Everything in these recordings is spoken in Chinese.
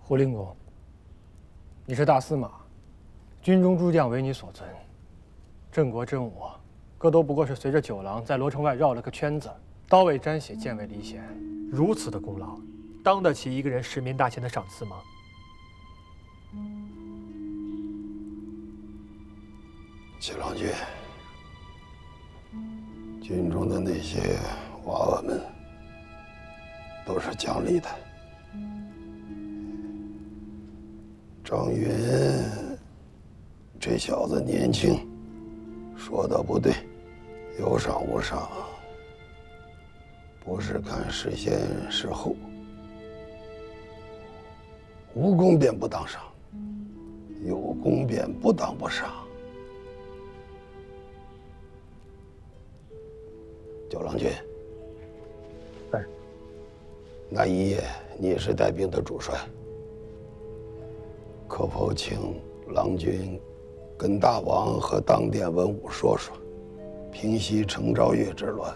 胡令公，你是大司马，军中诸将为你所尊，郑国郑我，各都不过是随着九郎在罗城外绕了个圈子，刀为沾血，剑为离弦，如此的功劳，当得起一个人10民大钱的赏赐吗？七郎君，军中的那些娃娃们都是讲理的。张云这小子年轻，说的不对，有赏无赏，不是看是先是后，无功便不当赏，有功便不当不赏。九郎君，是。那一夜你是带兵的主帅，可否请郎君跟大王和当殿文武说说，平息程昭月之乱？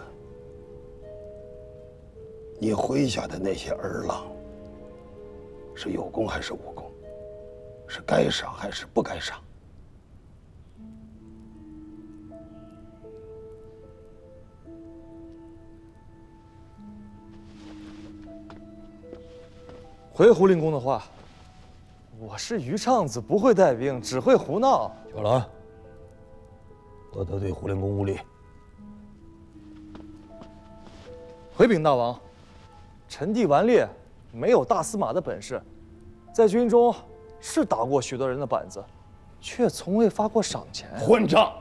你麾下的那些儿郎，是有功还是无功？是该赏还是不该赏？回胡令公的话，我是于畅子，不会带兵，只会胡闹。小郎，不得对胡令公无礼。回禀大王，臣弟顽劣，没有大司马的本事，在军中是打过许多人的板子，却从未发过赏钱。混账！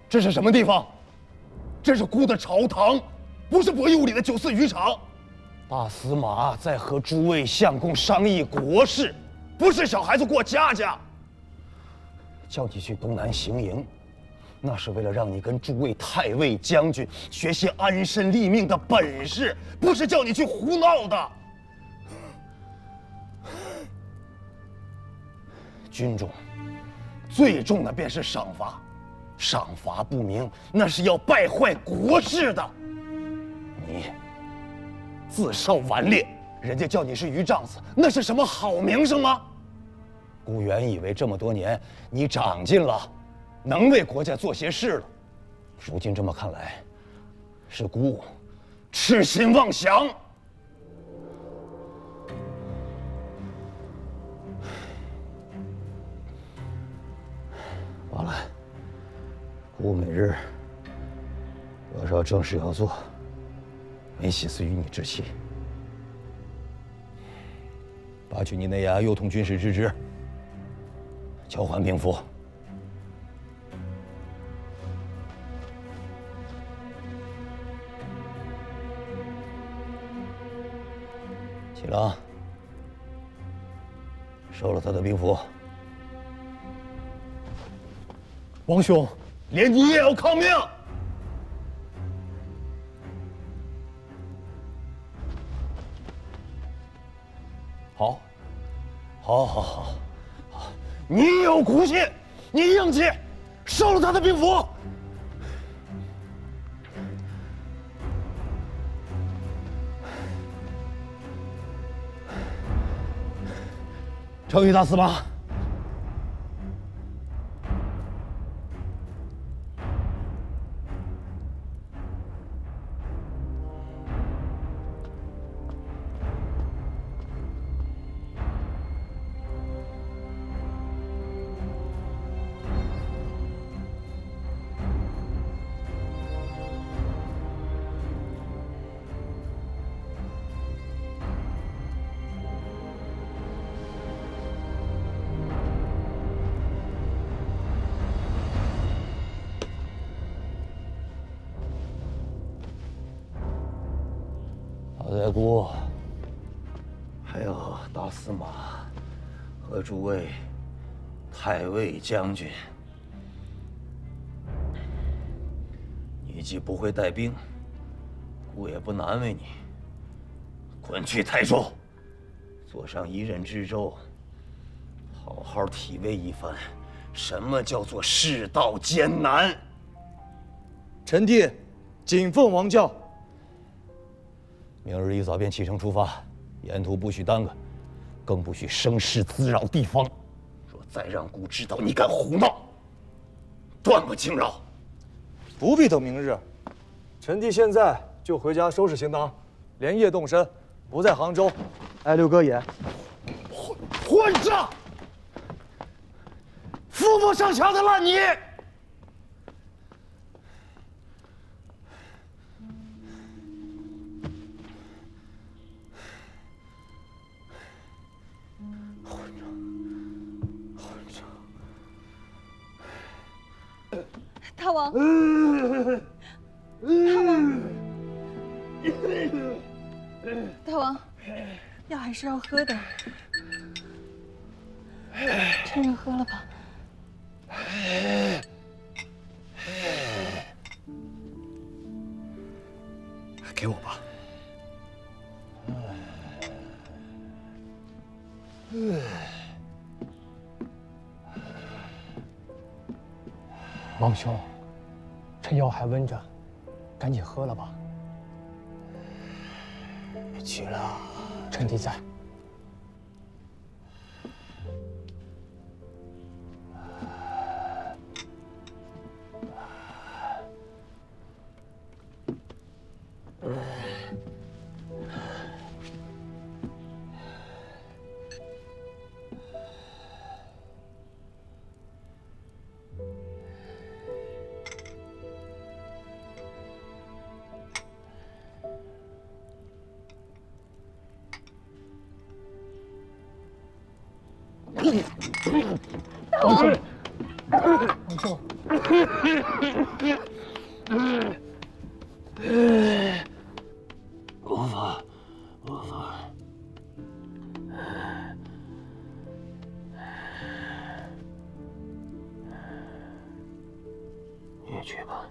这是什么地方？这是孤的朝堂，不是博弈物理的酒肆渔场。大司马在和诸位相公商议国事，不是小孩子过家家。叫你去东南行营，那是为了让你跟诸位太尉将军学些安身立命的本事，不是叫你去胡闹的。军中最重的便是赏罚，赏罚不明，那是要败坏国事的。你自少顽劣，人家叫你是于丈子，那是什么好名声吗？孤原以为这么多年你长进了，能为国家做些事了，如今这么看来，是孤痴心妄想。罢了，孤每日多少正事要做，没心思与你置气。拔去你那衙右统军事之职，交还兵符。启郎，收了他的兵符。王兄，连你也要抗命！好，好，你有骨气，你硬气，收了他的兵符。程昱大司马，好在姑，还有大司马和诸位太尉将军，你既不会带兵，姑也不难为你。滚去台州，坐上一任知州，好好体味一番什么叫做世道艰难。臣弟谨奉王教。明日一早便启程出发，沿途不许耽搁，更不许生事滋扰地方。若再让姑知道你敢胡闹，断不轻饶。不必等明日，臣弟现在就回家收拾行当，连夜动身，不在杭州，挨六哥眼。混账！父母上墙的烂泥！大王，大王，大王，药还是要喝的，趁热喝了吧。给我吧。王兄，这药还温着，赶紧喝了吧。别急了，臣弟在。王兄，无法，无法。你也去吧，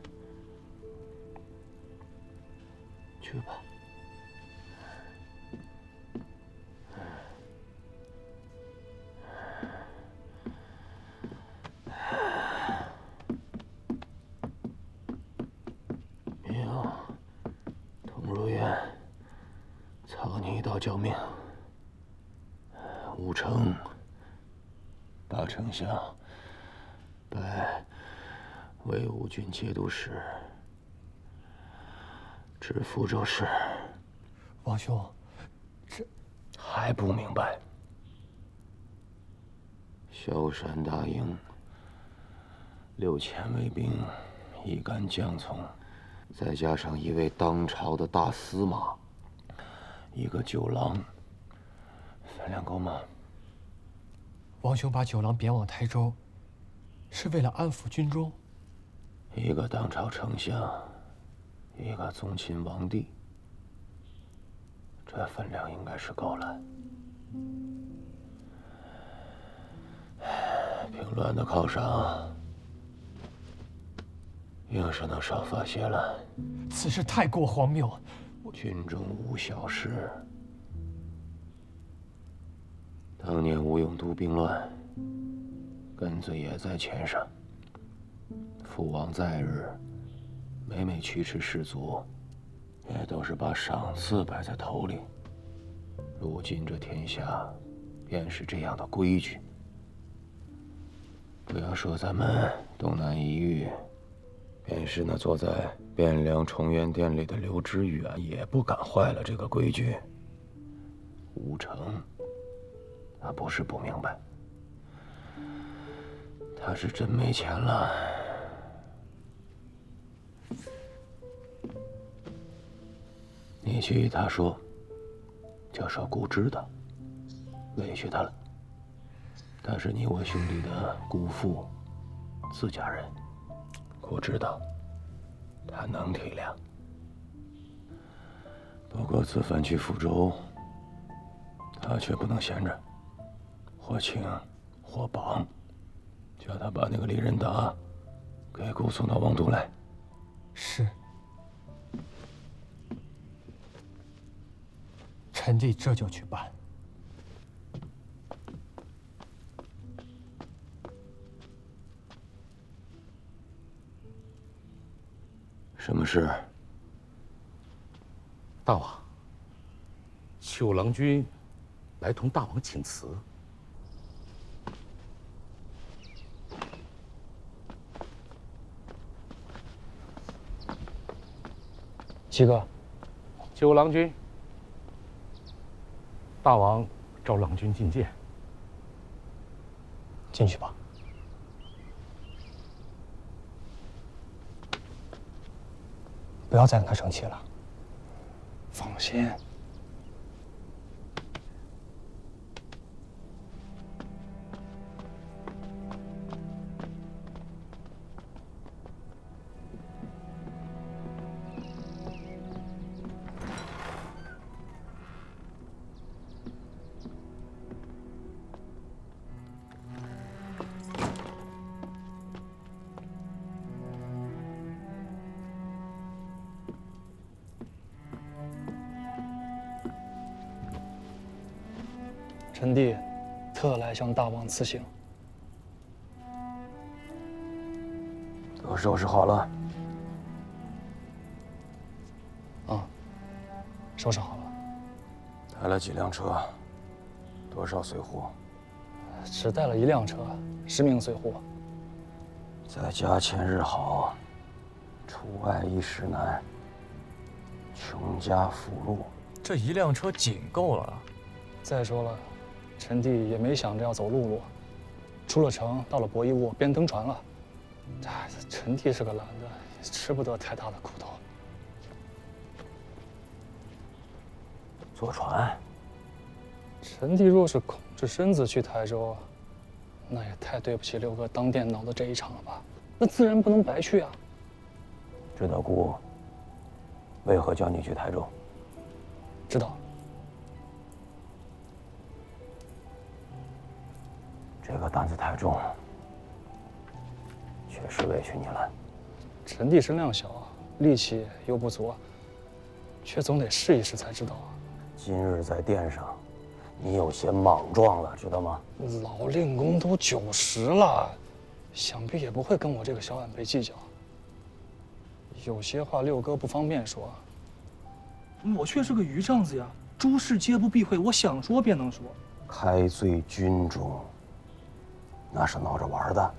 去吧。操你一刀救命！武成把丞相拜为吴郡节度使，知福州市。王兄，这还不明白？萧山大营6000卫兵，一干将从，再加上一位当朝的大司马，一个酒郎，分量够吗？王兄把酒郎贬往台州，是为了安抚军中。一个当朝丞相，一个宗亲王弟，这分量应该是够了。平乱的犒赏，硬是能少发些了。此事太过荒谬。军中无小事。当年吴永都兵乱，根子也在钱上。父王在日，每每驱驰士卒，也都是把赏赐摆在头里。如今这天下，便是这样的规矩。不要说咱们东南一隅，便是那坐在汴梁崇元殿里的刘知远，也不敢坏了这个规矩。吴成，他不是不明白，他是真没钱了。你去与他说，就说姑知道，委屈他了。他是你我兄弟的姑父，自家人，姑知道，他能体谅。不过此番去福州，他却不能闲着，或请或绑，叫他把那个李仁达给姑送到王都来。是。臣弟这就去办。什么事？大王，九郎君来同大王请辞。七哥，九郎君，大王召郎君觐见。进去吧。不要再跟他生气了。放心。臣弟特来向大王辞行。都收拾好了。啊，收拾好了。带了几辆车？多少随扈？只带了1辆车，10名随扈。在家千日好，出外一时难。穷家富路，这1辆车仅够了。再说了，臣弟也没想着要走陆路，出了城，到了博弈坞，便登船了。哎，臣弟是个懒的，吃不得太大的苦头。坐船？臣弟若是空着身子去台州，那也太对不起六哥当殿闹的这一场了吧？那自然不能白去啊。知道姑为何叫你去台州？知道。这个担子太重，确实委屈你了。臣弟身量小，力气又不足，却总得试一试才知道啊。今日在殿上，你有些莽撞了，知道吗？老令公都90了，想必也不会跟我这个小晚辈计较。有些话六哥不方便说，我却是个余丈子呀，诸事皆不避讳，我想说便能说。开罪军中，那是闹着玩的。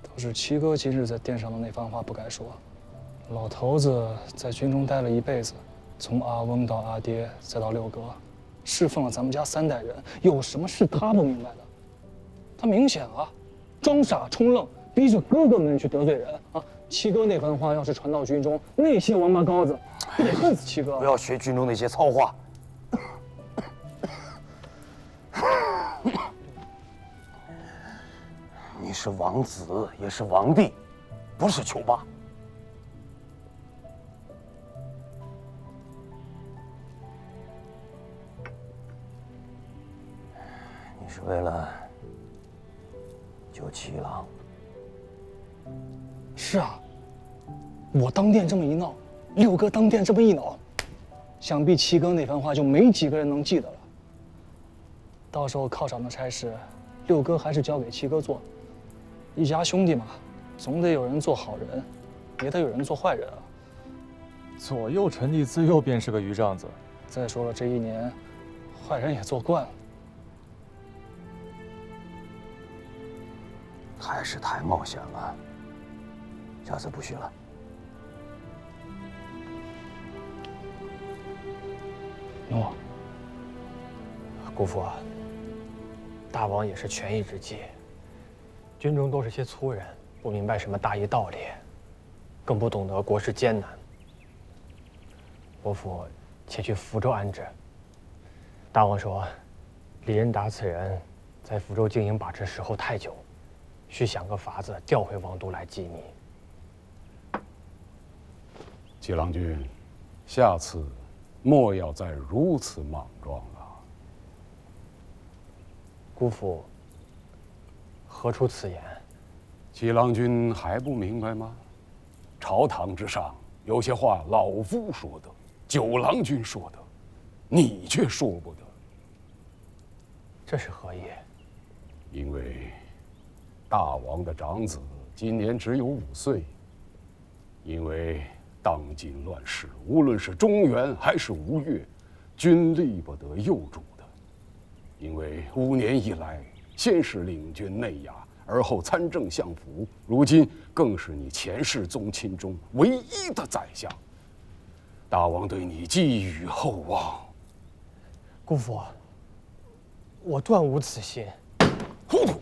都是七哥今日在殿上的那番话不该说。老头子在军中待了一辈子，从阿翁到阿爹，再到六哥，侍奉了咱们家3代人，有什么是他不明白的？他明显啊，装傻充愣，逼着哥哥们去得罪人啊！七哥那番话要是传到军中，那些王八羔子不得恨死七哥？不要学军中那些糙话。你是王子，也是王弟，不是囚霸。你是为了救七郎。是啊，我当殿这么一闹，六哥当殿这么一恼，想必七哥那番话就没几个人能记得了。到时候犒赏的差事，六哥还是交给七哥做。一家兄弟嘛，总得有人做好人，也得有人做坏人啊。左右臣弟自幼便是个余丈子。再说了，这1年，坏人也做惯了。还是太冒险了，下次不许了。诺。姑父啊，大王也是权宜之计。军中都是些粗人，不明白什么大义道理，更不懂得国事艰难。伯父且去福州安置。大王说，李仁达此人在福州经营把持时候太久，需想个法子调回王都来缉你。七郎君，下次莫要再如此莽撞了。姑父何出此言？七郎君还不明白吗？朝堂之上有些话老夫说的，九郎君说的，你却说不得。这是何意？因为大王的长子今年只有5岁，因为当今乱世，无论是中原还是吴越，均力不得右主的。因为5年以来，先是领军内衙，而后参政相辅，如今更是你前世宗亲中唯一的宰相。大王对你寄予厚望。姑父，我断无此心。糊涂！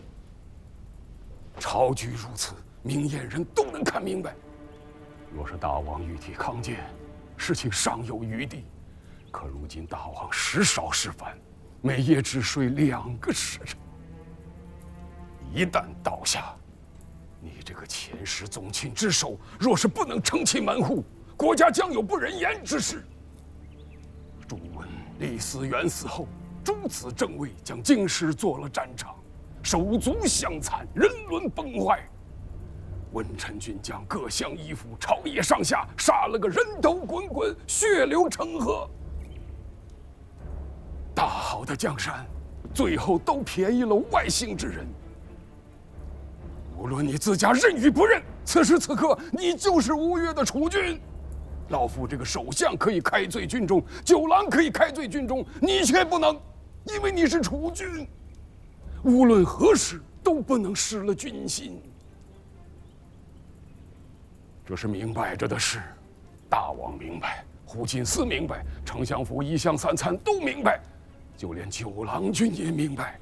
朝局如此，明眼人都能看明白。若是大王御体康健，事情尚有余地。可如今大王时少时繁，每夜只睡2个时辰。一旦倒下，你这个前世宗亲之首，若是不能撑起门户，国家将有不忍言之事。朱温、李嗣源死后，诸子正位将京师做了战场，手足相残，人伦崩坏。文臣军将各项依附，朝野上下杀了个人头滚滚，血流成河。大好的江山，最后都便宜了外姓之人。无论你自家认与不认，此时此刻你就是吴越的储君。老夫这个首相可以开罪军中，九郎可以开罪军中，你却不能，因为你是储君。无论何时都不能失了军心。这是明摆着的事，大王明白，胡金司明白，丞相府一乡三参都明白，就连九郎君也明白，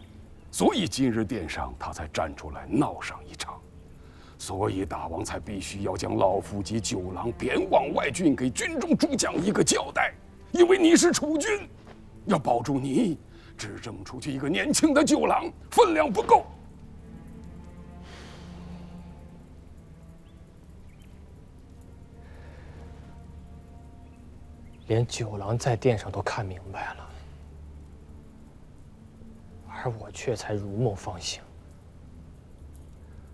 所以今日殿上他才站出来闹上一场，所以大王才必须要将老夫及九郎贬往外郡，给军中诸将一个交代，因为你是储君，要保住你，只这么出去一个年轻的九郎，分量不够。连九郎在殿上都看明白了，而我却才如梦方醒。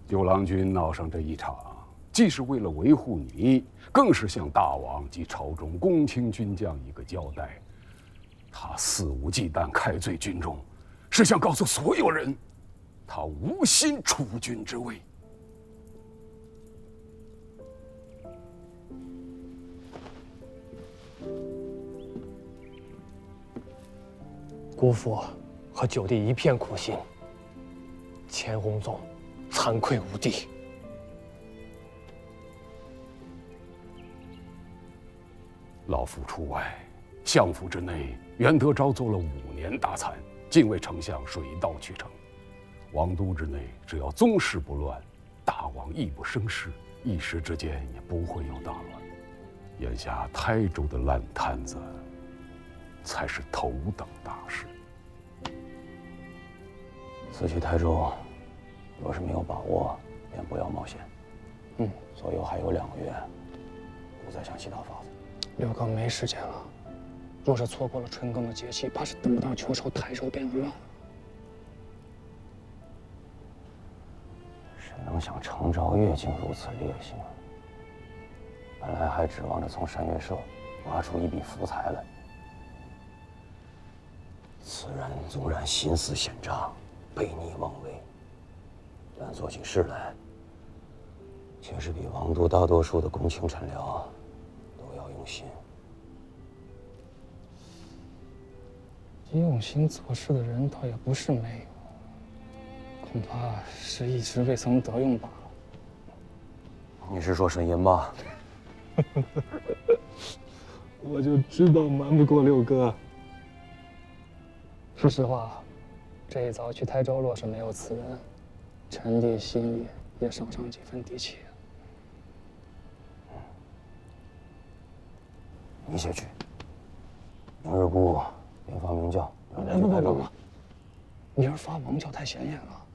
九郎君闹上这一场，既是为了维护你，更是向大王及朝中公卿军将一个交代。他肆无忌惮开罪军中，是想告诉所有人，他无心储君之位。姑父和九弟一片苦心，钱弘宗惭愧无地。老夫出外，相府之内，袁德昭做了5年大参，禁卫丞相水到渠成。王都之内，只要宗室不乱，大王亦不生事，一时之间也不会有大乱。眼下台州的烂摊子，才是头等大事。此去台州，若是没有把握，便不要冒险。左右还有2个月，不再想其他法子。六哥没时间了，若是错过了春耕的节气，怕是等不到秋收，台州便乱了。谁能想程昭月竟如此烈性？本来还指望着从山岳社挖出一笔福财来，此人纵然心思险诈，悖逆妄为，但做起事来，却是比王都大多数的公卿臣僚都要用心。用心做事的人倒也不是没有，恐怕是一直未曾得用罢了。你是说沈吟吧？我就知道瞒不过六哥。说实话，这一遭去台州，若是没有此人，臣弟心里也少上几分底气。你且去，明日姑便发明教，让人去台州。明儿发王教太显眼了，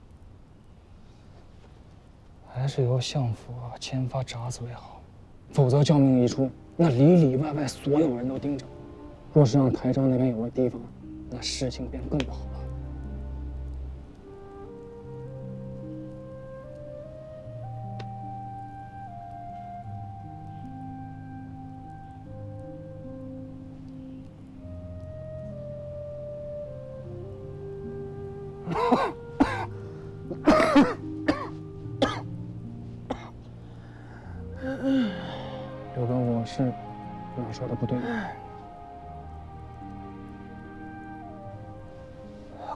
还是由相府签发札子为好，否则教命一出，那里里外外所有人都盯着。若是让台州那边有了提防，那事情便更不好了。六哥，我是部队里。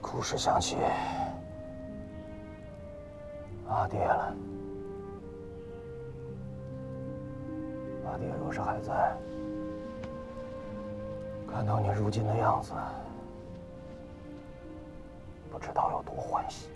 故事想起阿爹了。阿爹若是还在，看到你如今的样子，不知道有多欢喜。